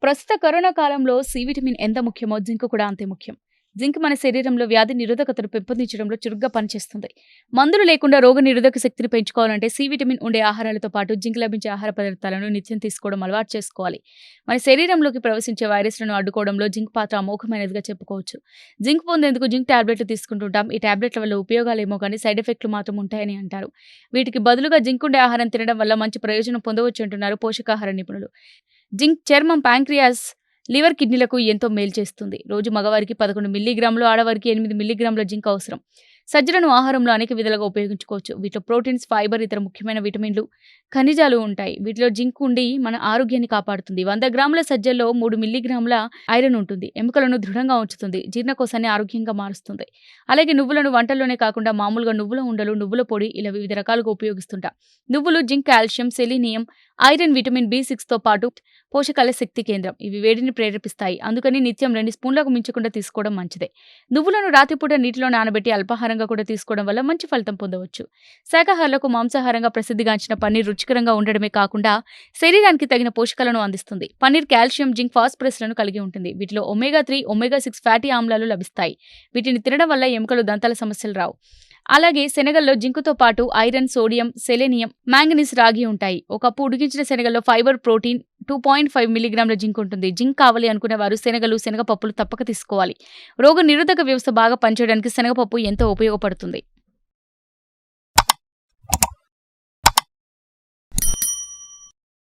ప్రస్తుత కరోనా కాలంలో C vitamin ఎంత ముఖ్యమో జింక్ కూడా అంతే ముఖ్యం. జింక్ మన శరీరంలో వ్యాధి నిరోధకతను పెంపొందించడంలో చురుగ్గా పనిచేస్తుంది. మందులు లేకుండా రోగ నిరోధక శక్తిని పెంచుకోవాలంటే సి విటమిన్ ఉండే ఆహారాలతో పాటు జింక్ లభించే ఆహార పదార్థాలను నిత్యం తీసుకోవడం అలవాటు చేసుకోవాలి. మన శరీరంలోకి ప్రవేశించే వైరస్లను అడ్డుకోవడంలో జింక్ పాత్ర అమోఘమైనదిగా చెప్పుకోవచ్చు. జింక్ పొందేందుకు జింక్ టాబ్లెట్లు తీసుకుంటుంటాం. ఈ టాబ్లెట్ల వల్ల ఉపయోగాలేమో కానీ సైడ్ ఎఫెక్ట్లు మాత్రం ఉంటాయని అంటారు. వీటికి బదులుగా జింక్ ఉండే ఆహారం తినడం వల్ల మంచి ప్రయోజనం పొందవచ్చు అంటున్నారు పోషకాహార నిపుణులు. జింక్ చర్మం, ప్యాంక్రియాస్, లివర్, కిడ్నీలకు ఎంతో మేలు చేస్తుంది. రోజు మగవారికి 11 మిల్లీగ్రాములు, ఆడవారికి 8 మిల్లీగ్రాముల జింక్ అవసరం. సజ్జలను ఆహారంలో అనేక విధాలుగా ఉపయోగించుకోవచ్చు. వీటిలో ప్రోటీన్స్, ఫైబర్, ఇతర ముఖ్యమైన విటమిన్లు, ఖనిజాలు ఉంటాయి. వీటిలో జింక్ ఉండి మన ఆరోగ్యాన్ని కాపాడుతుంది. 100 గ్రాముల సజ్జల్లో 3 మిల్లీగ్రాముల ఐరన్ ఉంటుంది. ఎముకలను దృఢంగా ఉంచుతుంది. జీర్ణకోశాన్ని ఆరోగ్యంగా మారుస్తుంది. అలాగే నువ్వులను వంటల్లోనే కాకుండా మామూలుగా నువ్వుల ఉండలు, నువ్వుల పొడి ఇలా వివిధ రకాలుగా ఉపయోగిస్తుంటాం. నువ్వులు zinc, calcium, selenium, iron, vitamin B6తో పాటు పోషకాల శక్తి కేంద్రం. ఇవి వేడిని ప్రేరేపిస్తాయి. అందుకని నిత్యం 2 స్పూన్లకు మించకుండా తీసుకోవడం మంచిదే. నువ్వులను రాత్రిపూట నీటిలో నానబెట్టి అల్పాహారంగా కూడా తీసుకోవడం వల్ల మంచి ఫలితం పొందవచ్చు. శాకాహారులకు మాంసాహారంగా ప్రసిద్ధిగాంచిన పన్నీర్ రుచికరంగా ఉండడమే కాకుండా శరీరానికి తగిన పోషకాలను అందిస్తుంది. పన్నీర్ కాల్షియం, జింక్, ఫాస్ఫరస్లను కలిగి ఉంటుంది. వీటిలో ఒమేగా 3, ఒమేగా 6 ఫ్యాటీ ఆమ్లాలు లభిస్తాయి. వీటిని తినడం వల్ల ఎముకలు, దంతాల సమస్యలు రావు. అలాగే శనగల్లో జింకుతో పాటు ఐరన్, సోడియం, సెలెనియం, మాంగనీస్, రాగి ఉంటాయి. ఒక కప్పు ఉడికించిన శనగల్లో ఫైబర్, ప్రోటీన్, 2.5 మిల్లీగ్రాముల జింక్ ఉంటుంది. జింక్ కావాలి అనుకునే వారు శనగలు, శనగపప్పులు తప్పక తీసుకోవాలి. రోగ నిరోధక వ్యవస్థ బాగా పనిచేయడానికి శనగపప్పు ఎంతో ఉపయోగపడుతుంది.